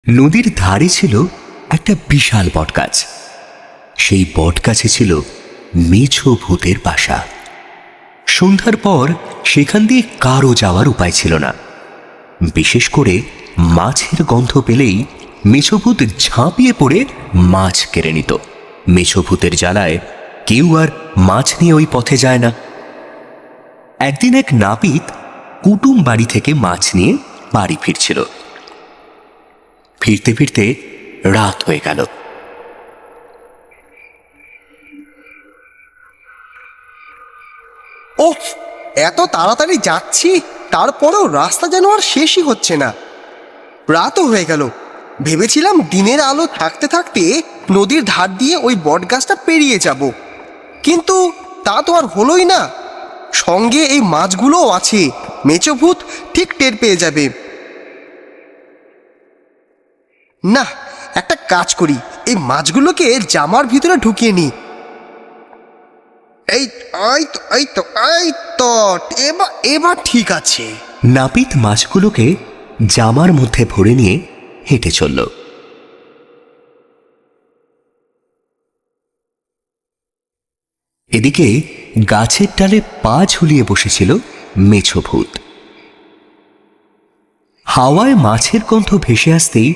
নদীর ধারে ছিল একটা বিশাল বটগাছ। সেই বটগাছে ছিল মেছো ভূতের বাসা। সন্ধ্যার পর সেখান দিয়ে কারো যাওয়ার উপায় ছিল না। বিশেষ করে মাছের গন্ধ পেলেই মেছো ভূত ঝাঁপিয়ে পড়ে মাছ কেড়ে নিত। মেছো ভূতের জ্বালায় কেউ আর মাছ নিয়ে ওই পথে যায় না। একদিন এক নাপিত কুটুম বাড়ি থেকে মাছ নিয়ে বাড়ি ফিরছিল। ফিরতে ফিরতে রাত হয়ে গেল। ওহ, এত তাড়াতাড়ি যাচ্ছি, তারপরেও রাস্তা যেন আর শেষই হচ্ছে না। রাতও হয়ে গেল। ভেবেছিলাম দিনের আলো থাকতে থাকতে নদীর ধার দিয়ে ওই বটগাছটা পেরিয়ে যাব, কিন্তু তা তো আর হলোই না। সঙ্গে এই মাছগুলোও আছে, মেছো ভূত ঠিক টের পেয়ে যাবে। না, একটা কাজ করি, এই মাছগুলোকে জামার ভিতরে ঢুকিয়ে নিই। এই এই তো এই তো এই তো এবার এবার ঠিক আছে। নাপিত মাছগুলোকে জামার মধ্যে ভরে নিয়ে হেঁটে চলল। এদিকে গাছের ডালে পা ঝুলিয়ে বসেছিল মেছো ভূত। হাওয়ায় মাছের গন্ধ ভেসে আসতেই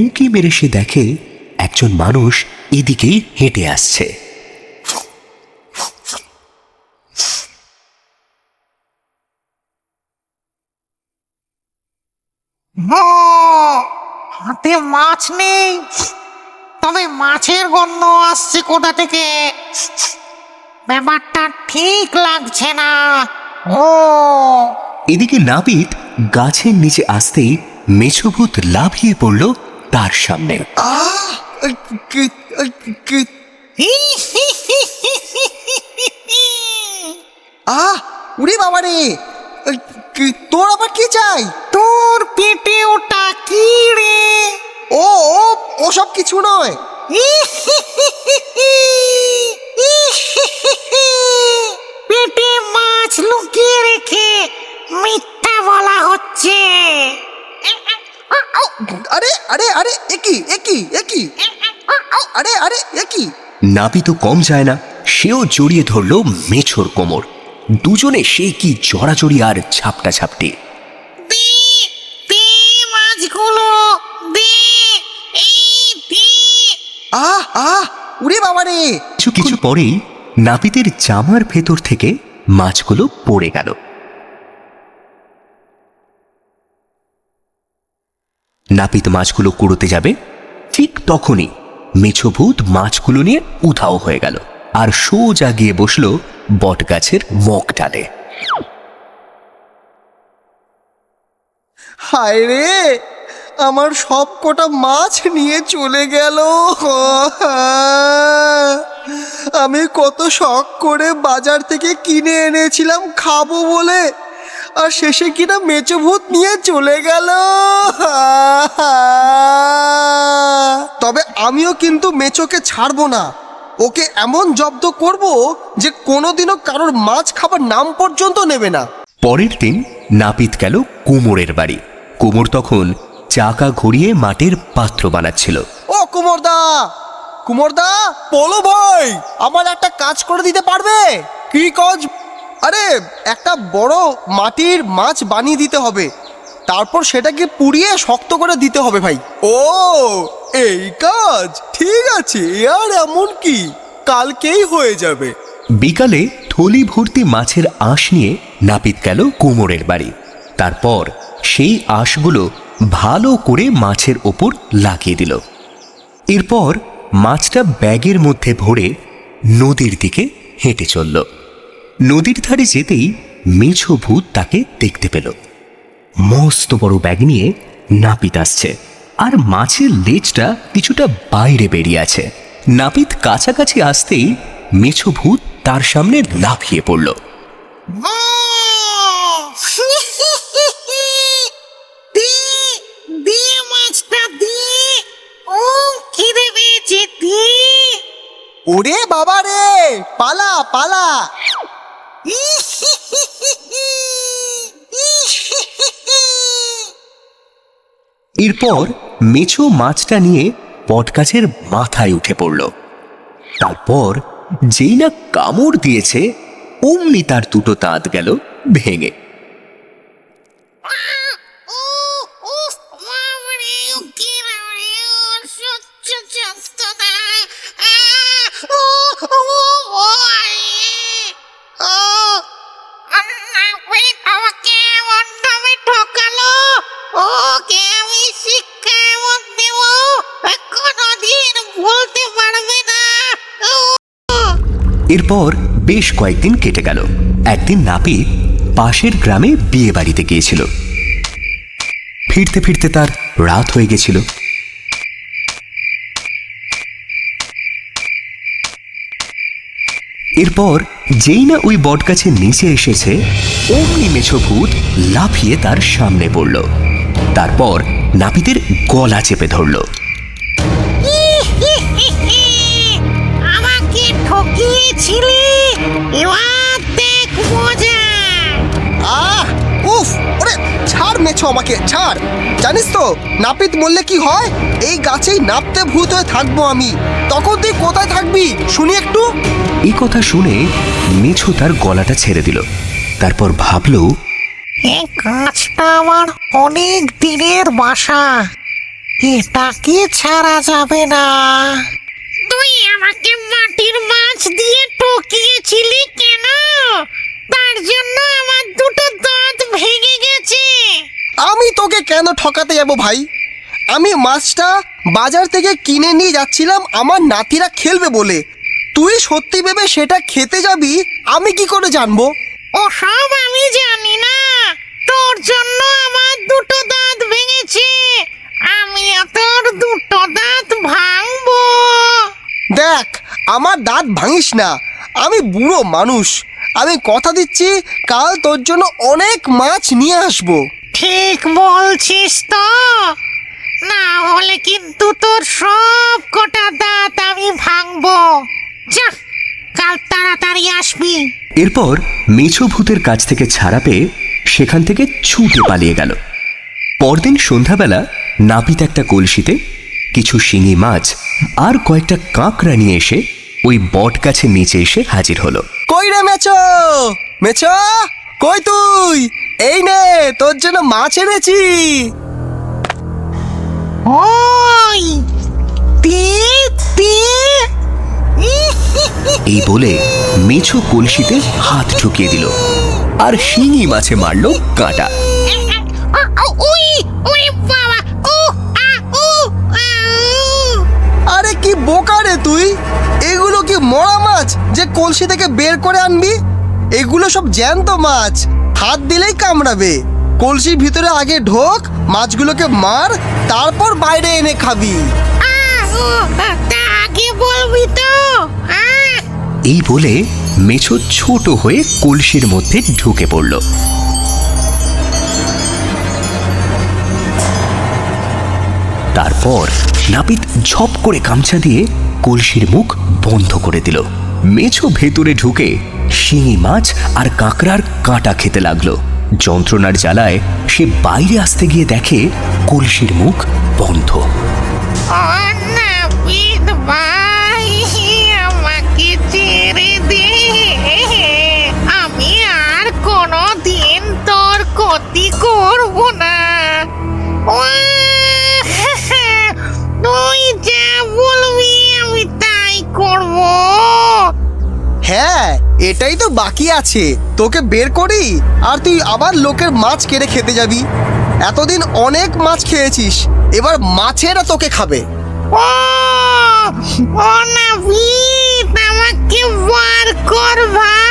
উঁকি মেরে সে দেখে একজন মানুষ এদিকেই হেঁটে আসছে। হাতে মাছ নেই, তবে মাছের গন্ধ আসছে কোথা থেকে? ব্যাপারটা ঠিক লাগছে না। ও এদিকে নাপিত গাছের নিচে আসতেই মেছো ভূত লাফিয়ে পড়ল তার সামনে। আহ, উরে বাবা রে! তোর আবার কি চাই? তোর পেটে ওটা কি রে? ও ও ওসব কিছু নয়। পেটে মাছ লুকিয়ে রেখে মিথ্যা বলা হচ্ছে। আরে আরে আরে, একই একই একই, আরে আরে একই। নাপিতও কম যায় না, সেও জড়িয়ে ধরল মেছোর কোমর। দুজনে সে কি জড়াজড়ি আর ঝাপটা ঝাপটি। দে দে মাছগুলো, দে এই দে। আহ আহ, উরে বাবা রে! কিছু পরেই নাপিতের জামার ভেতর থেকে মাছগুলো পড়ে গেল। নাপিত মাছগুলো কুড়োতে যাবে, ঠিক তখনই মেছো ভূত মাছগুলো নিয়ে উধাও হয়ে গেল আর সোজা গিয়ে বসল বটগাছের মগ ডালে। হায় রে, আমার সব কটা মাছ নিয়ে চলে গেল। আমি কত শখ করে বাজার থেকে কিনে এনেছিলাম খাবো বলে, আর শেষে কিনা মেছো ভূত নিয়ে চলে গেল। তবে আমিও কিন্তু মেছোকে ছাড়বো না। ওকে এমন জব্দ করব যে কোনোদিনও কারোর মাছ খাবার নাম পর্যন্ত নেবে না। পরের দিন নাপিত গেল কুমোরের বাড়ি। কুমোর তখন চাকা ঘুরিয়ে মাটির পাত্র বানাচ্ছিল। ও কুমোরদা, কুমোরদা, বলো ভাই, আমার একটা কাজ করে দিতে পারবে? কি কাজ? আরে, একটা বড় মাটির মাছ বানিয়ে দিতে হবে, তারপর সেটাকে পুড়িয়ে শক্ত করে দিতে হবে ভাই। ও, এই কাজ? ঠিক আছে, আর এমন কি, কালকেই হয়ে যাবে। বিকালে থলি ভর্তি মাছের আঁশ নিয়ে নাপিত গেল কুমোরের বাড়ি। তারপর সেই আঁশগুলো ভালো করে মাছের ওপর লাগিয়ে দিল। এরপর মাছটা ব্যাগের মধ্যে ভরে নদীর দিকে হেঁটে চলল। নদীর ধারে যেতেই মেছো ভূত তাকে দেখতে পেল। মস্ত বড় ব্যাগ নিয়ে নাপিত আসছে, আর মাছের লেজটা কিছুটা বাইরে বেরিয়ে আছে। নাপিত কাছাকাছি আসতেই মেছো ভূত তার সামনে লাফিয়ে পড়ল। দে দে মাছটা দে, ও খিদে পেয়েছে, দে। ওরে বাবা রে, পালা পালা! এরপর মেছো মাছটা নিয়ে বটগাছের মাথায় উঠে পড়ল। তারপর যেই না কামড় দিয়েছে অমনি তার দুটো দাঁত গেল ভেঙে। এরপর বেশ কয়েকদিন কেটে গেল। একদিন নাপিত পাশের গ্রামে বিয়ে বাড়িতে গিয়েছিল। ফিরতে ফিরতে তার রাত হয়ে গেছিল। এরপর যেই না ওই বটগাছের নিচে এসেছে অমনি মেছো ভূত লাফিয়ে তার সামনে পড়ল। তারপর নাপিতের গলা চেপে ধরল। আমাকে ঠকিয়েছিলে, এবার দেখ মজা। উফ, ওরে ছাড় মেছো, আমাকে ছাড়। জানিস তো নাপিত বললে কি হয়? এই গাছেই নাপতে ভূত হয়ে থাকবো আমি। তখন তুই কোথায় থাকবি শুনি একটু। এই কথা শুনে মেছো তার গলাটা ছেড়ে দিল। তারপর ভাবল, এই গাছটা আমার অনেক দিনের বাসা, এটাকে ছাড়া যাবে না। তুই আমাকে মাটির মাছ দিয়ে ঠকিয়েছিলি কেন? তার জন্য আমার দুটো দাঁত ভেঙে গেছে। আমি তোকে কেন ঠকাতে যাব ভাই? আমি মাছটা বাজার থেকে কিনে নিয়ে যাচ্ছিলাম আমার নাতিরা খেলবে বলে। তুই সত্যি ভেবে সেটা খেতে যাবি, আমি কি করে জানবো? ওসব আমি জানি না, তোর জন্য আমার দুটো দাঁত ভেঙেছে, আমিও তোর দুটো দাঁত ভাঙবো। দেখ, আমার দাঁত ভাঙিস না, আমি বুড়ো মানুষ। আমি কথা দিচ্ছি কাল তোর জন্য অনেক মাছ নিয়ে আসবো। ঠিক বলছিস তো? না হলে কিন্তু তোর সব কটা দাঁত আমি ভাঙবো। যা, কাল তাড়াতাড়ি আসবি। এরপর মেছো ভূতের কাছ থেকে ছাড়া পেয়ে সেখান থেকে ছুটে পালিয়ে গেল। পরদিন সন্ধ্যাবেলা নাপিত একটা কলসিতে কিছু শিঙি মাছ আর কয়েকটা কাঁকড়া নিয়ে এসে ওই বট গাছের নিচে এসে হাজির হলো। কই রে মেছো, মেছো কই তুই? এই নে তোর জন্য মাছ এনেছি। ওই এই বলে মেছো কলসিতে হাত ঢুকিয়ে দিল আর শিঙি মাছে মারল কাঁটা। আরে কি বোকা রে তুই! এগুলো কি মরা মাছ যে কলসি থেকে বের করে আনবি? এগুলো সব জ্যান্ত মাছ, হাত দিলেই কামড়াবে। কলসির ভিতরে আগে ঢোক, মাছগুলোকে মার, তারপর বাইরে এনে খাবি। আগে বলবি তো। এই বলে মেছো ছোট হয়ে কলসির মধ্যে ঢুকে পড়ল। তারপর নাপিত ঝপ করে গামছা দিয়ে কলসির মুখ বন্ধ করে দিল। মেছো ভেতরে ঢুকে শিঙি মাছ আর কাঁকড়ার কাঁটা খেতে লাগলো। যন্ত্রণার জ্বালায় সে বাইরে আসতে গিয়ে দেখে কলসির মুখ বন্ধ। নাপিত ভাই, আমাকে ছেড়ে দে, আমি আর কোনো দিন তোর ক্ষতি করব না। তুই যা বলবি আমি তাই করব। হ্যাঁ, এটাই তো বাকি আছে, তোকে বের করি আর তুই আবার লোকের মাছ কেড়ে খেতে যাবি। এতদিন অনেক মাছ খেয়েছিস, এবার মাছেরা তোকে খাবে। ও নাপিত, আমাকে বার কর ভাই।